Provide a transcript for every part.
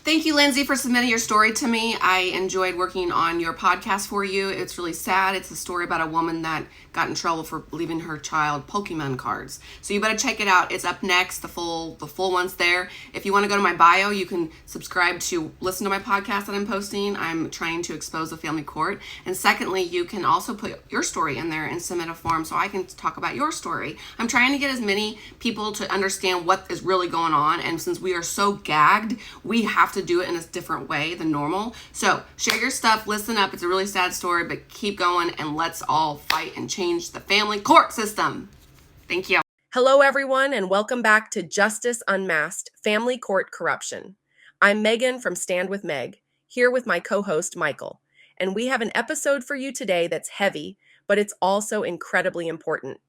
Thank you, Lindsay, for submitting your story to me. I enjoyed working on your podcast for you. It's really sad. It's a story about a woman that got in trouble for leaving her child Pokemon cards. So you better check it out. It's up next. The full one's there. If you want to go to my bio, you can subscribe to listen to my podcast that I'm posting. I'm trying to expose the family court. And secondly, you can also put your story in there and submit a form so I can talk about your story. I'm trying to get as many people to understand what is really going on. And since we are so gagged, we have to do it in a different way than normal. So share your stuff, listen up. It's a really sad story, but keep going and let's all fight and change the family court system. Thank you. Hello, everyone, and welcome back to Justice Unmasked, Family Court Corruption. I'm Meghann from Stand With Meg, here with my co-host, Michael. And we have an episode for you today that's heavy, but it's also incredibly important.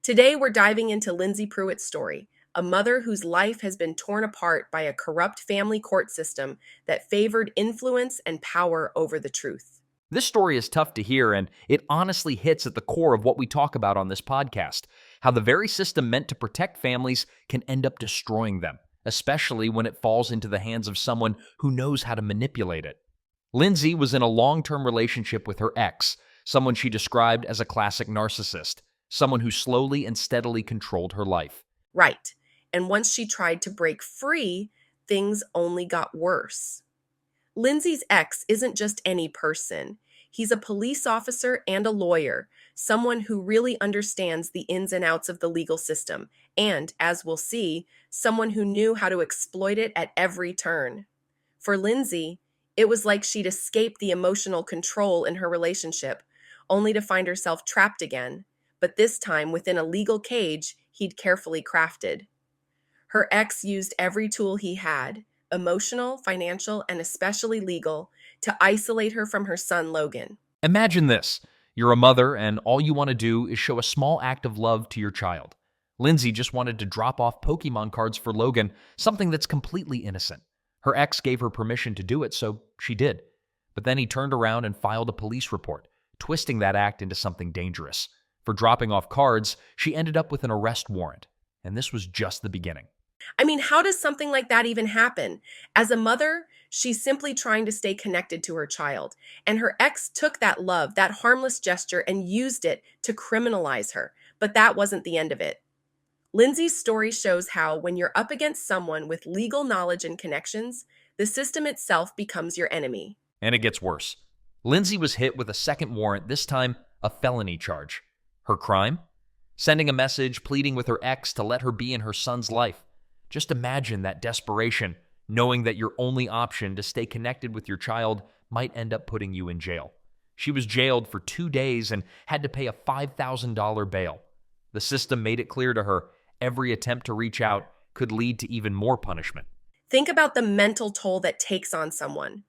Today, we're diving into Lindsay Pruitt's story, a mother whose life has been torn apart by a corrupt family court system that favored influence and power over the truth. This story is tough to hear, and it honestly hits at the core of what we talk about on this podcast, how the very system meant to protect families can end up destroying them, especially when it falls into the hands of someone who knows how to manipulate it. Lindsay was in a long-term relationship with her ex, someone she described as a classic narcissist, someone who slowly and steadily controlled her life. Right. And once she tried to break free, things only got worse. Lindsay's ex isn't just any person. He's a police officer and a lawyer, someone who really understands the ins and outs of the legal system, and, as we'll see, someone who knew how to exploit it at every turn. For Lindsay, it was like she'd escaped the emotional control in her relationship, only to find herself trapped again, but this time within a legal cage he'd carefully crafted. Her ex used every tool he had, emotional, financial, and especially legal, to isolate her from her son, Logan. Imagine this. You're a mother, and all you want to do is show a small act of love to your child. Lindsay just wanted to drop off Pokemon cards for Logan, something that's completely innocent. Her ex gave her permission to do it, so she did. But then he turned around and filed a police report, twisting that act into something dangerous. For dropping off cards, she ended up with an arrest warrant, and this was just the beginning. I mean, how does something like that even happen? As a mother, she's simply trying to stay connected to her child, and her ex took that love, that harmless gesture, and used it to criminalize her. But that wasn't the end of it. Lindsay's story shows how, when you're up against someone with legal knowledge and connections, the system itself becomes your enemy. And it gets worse. Lindsay was hit with a second warrant, this time a felony charge. Her crime? Sending a message pleading with her ex to let her be in her son's life. Just imagine that desperation, knowing that your only option to stay connected with your child might end up putting you in jail. She was jailed for 2 days and had to pay a $5,000 bail. The system made it clear to her every attempt to reach out could lead to even more punishment. Think about the mental toll that takes on someone.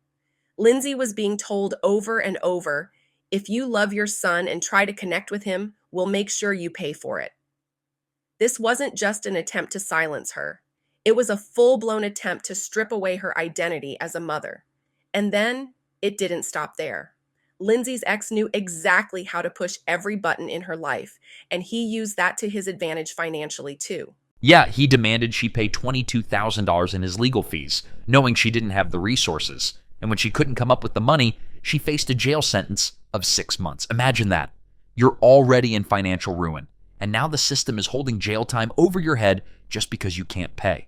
Lindsay was being told over and over, if you love your son and try to connect with him, we'll make sure you pay for it. This wasn't just an attempt to silence her. It was a full-blown attempt to strip away her identity as a mother. And then it didn't stop there. Lindsay's ex knew exactly how to push every button in her life, and he used that to his advantage financially too. Yeah, he demanded she pay $22,000 in his legal fees, knowing she didn't have the resources. And when she couldn't come up with the money, she faced a jail sentence of 6 months. Imagine that. You're already in financial ruin, and now the system is holding jail time over your head just because you can't pay.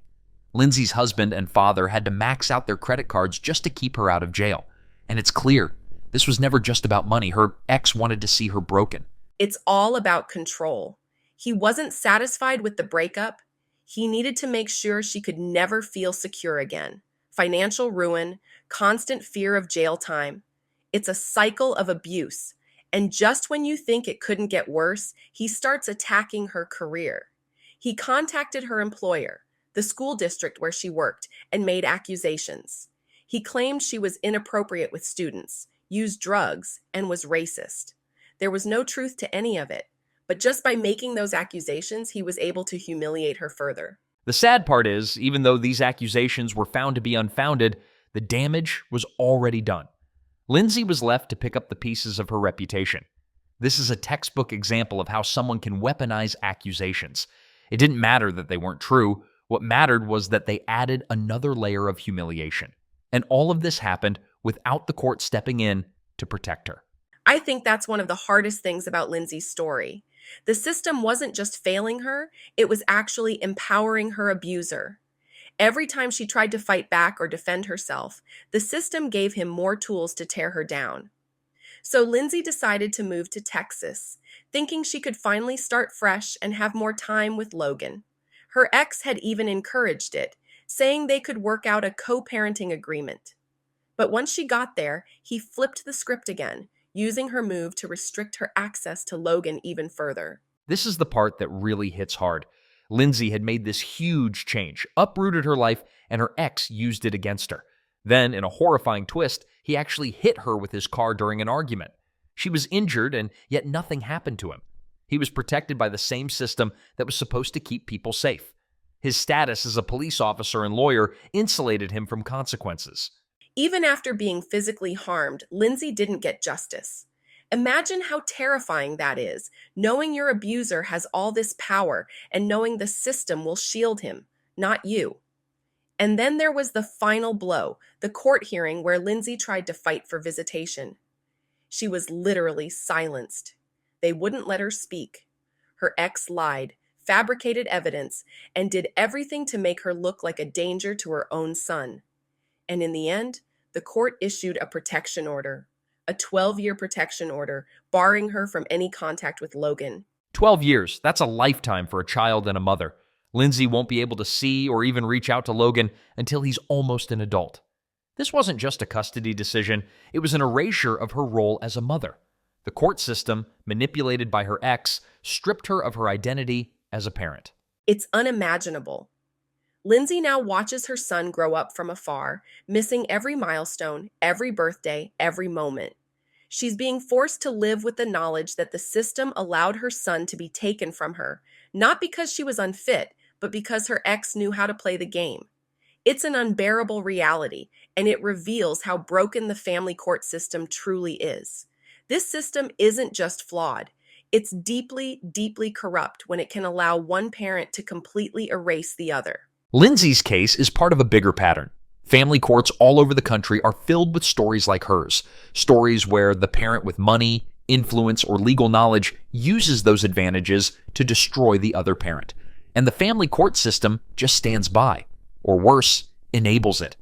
Lindsay's husband and father had to max out their credit cards just to keep her out of jail. And it's clear, this was never just about money. Her ex wanted to see her broken. It's all about control. He wasn't satisfied with the breakup. He needed to make sure she could never feel secure again. Financial ruin, constant fear of jail time. It's a cycle of abuse. And just when you think it couldn't get worse, he starts attacking her career. He contacted her employer, the school district where she worked, and made accusations. He claimed she was inappropriate with students, used drugs, and was racist. There was no truth to any of it, but just by making those accusations, he was able to humiliate her further. The sad part is, even though these accusations were found to be unfounded, the damage was already done. Lindsay was left to pick up the pieces of her reputation. This is a textbook example of how someone can weaponize accusations. It didn't matter that they weren't true. What mattered was that they added another layer of humiliation. And all of this happened without the court stepping in to protect her. I think that's one of the hardest things about Lindsay's story. The system wasn't just failing her, it was actually empowering her abuser. Every time she tried to fight back or defend herself, the system gave him more tools to tear her down. So Lindsay decided to move to Texas, thinking she could finally start fresh and have more time with Logan. Her ex had even encouraged it, saying they could work out a co-parenting agreement. But once she got there, he flipped the script again, using her move to restrict her access to Logan even further. This is the part that really hits hard. Lindsay had made this huge change, uprooted her life, and her ex used it against her. Then, in a horrifying twist, he actually hit her with his car during an argument. She was injured, and yet nothing happened to him. He was protected by the same system that was supposed to keep people safe. His status as a police officer and lawyer insulated him from consequences. Even after being physically harmed, Lindsay didn't get justice. Imagine how terrifying that is, knowing your abuser has all this power and knowing the system will shield him, not you. And then there was the final blow, the court hearing where Lindsay tried to fight for visitation. She was literally silenced. They wouldn't let her speak. Her ex lied, fabricated evidence, and did everything to make her look like a danger to her own son. And in the end, the court issued a protection order, a 12-year protection order, barring her from any contact with Logan. 12 years, that's a lifetime for a child and a mother. Lindsay won't be able to see or even reach out to Logan until he's almost an adult. This wasn't just a custody decision, it was an erasure of her role as a mother. The court system, manipulated by her ex, stripped her of her identity as a parent. It's unimaginable. Lindsay now watches her son grow up from afar, missing every milestone, every birthday, every moment. She's being forced to live with the knowledge that the system allowed her son to be taken from her, not because she was unfit, but because her ex knew how to play the game. It's an unbearable reality, and it reveals how broken the family court system truly is. This system isn't just flawed. It's deeply, deeply corrupt when it can allow one parent to completely erase the other. Lindsay's case is part of a bigger pattern. Family courts all over the country are filled with stories like hers, stories where the parent with money, influence, or legal knowledge uses those advantages to destroy the other parent. And the family court system just stands by, or worse, enables it.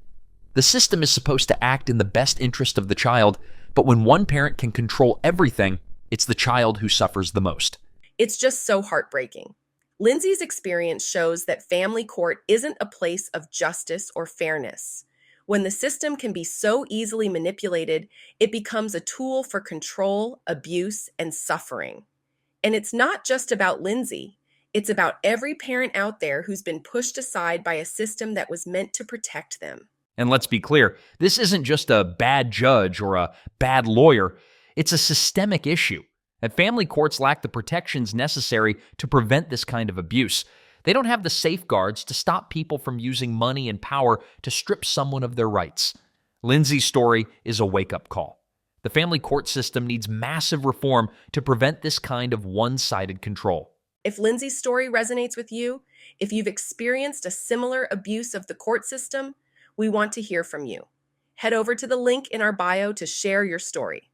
The system is supposed to act in the best interest of the child, but when one parent can control everything, it's the child who suffers the most. It's just so heartbreaking. Lindsay's experience shows that family court isn't a place of justice or fairness. When the system can be so easily manipulated, it becomes a tool for control, abuse, and suffering. And it's not just about Lindsay. It's about every parent out there who's been pushed aside by a system that was meant to protect them. And let's be clear, this isn't just a bad judge or a bad lawyer. It's a systemic issue. And family courts lack the protections necessary to prevent this kind of abuse. They don't have the safeguards to stop people from using money and power to strip someone of their rights. Lindsay's story is a wake-up call. The family court system needs massive reform to prevent this kind of one-sided control. If Lindsay's story resonates with you, if you've experienced a similar abuse of the court system, we want to hear from you. Head over to the link in our bio to share your story.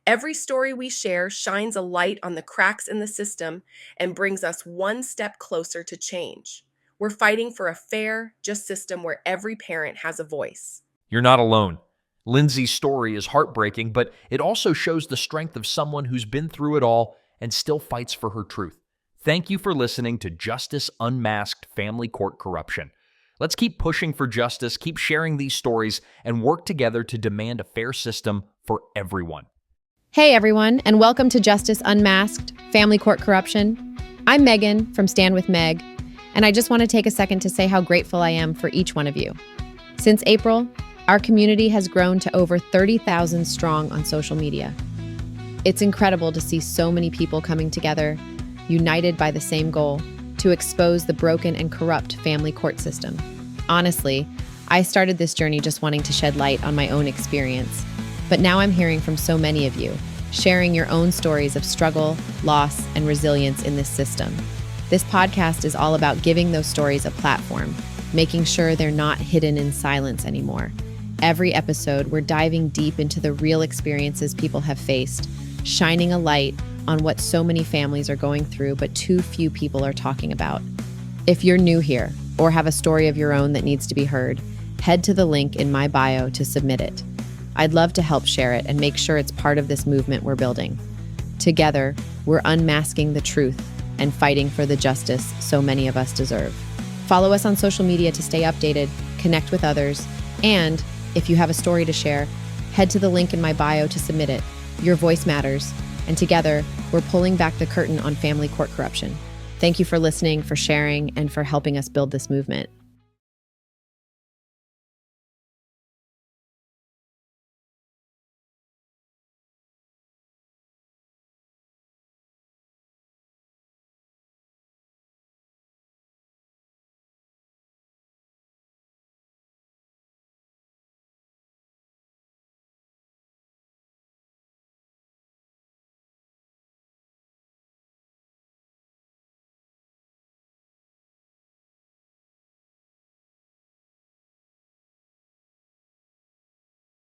Every story we share shines a light on the cracks in the system and brings us one step closer to change. We're fighting for a fair, just system where every parent has a voice. You're not alone. Lindsay's story is heartbreaking, but it also shows the strength of someone who's been through it all and still fights for her truth. Thank you for listening to Justice Unmasked Family Court Corruption. Let's keep pushing for justice, keep sharing these stories, and work together to demand a fair system for everyone. Hey everyone, and welcome to Justice Unmasked, Family Court Corruption. I'm Meghann from Stand With Meg, and I just want to take a second to say how grateful I am for each one of you. Since April, our community has grown to over 30,000 strong on social media. It's incredible to see so many people coming together, united by the same goal, to expose the broken and corrupt family court system. Honestly, I started this journey just wanting to shed light on my own experience. But now I'm hearing from so many of you, sharing your own stories of struggle, loss, and resilience in this system. This podcast is all about giving those stories a platform, making sure they're not hidden in silence anymore, Every episode, we're diving deep into the real experiences people have faced, shining a light on what so many families are going through, but too few people are talking about. If you're new here or have a story of your own that needs to be heard, head to the link in my bio to submit it. I'd love to help share it and make sure it's part of this movement we're building. Together, we're unmasking the truth and fighting for the justice so many of us deserve. Follow us on social media to stay updated, connect with others, and if you have a story to share, head to the link in my bio to submit it. Your voice matters, and together, we're pulling back the curtain on family court corruption. Thank you for listening, for sharing, and for helping us build this movement.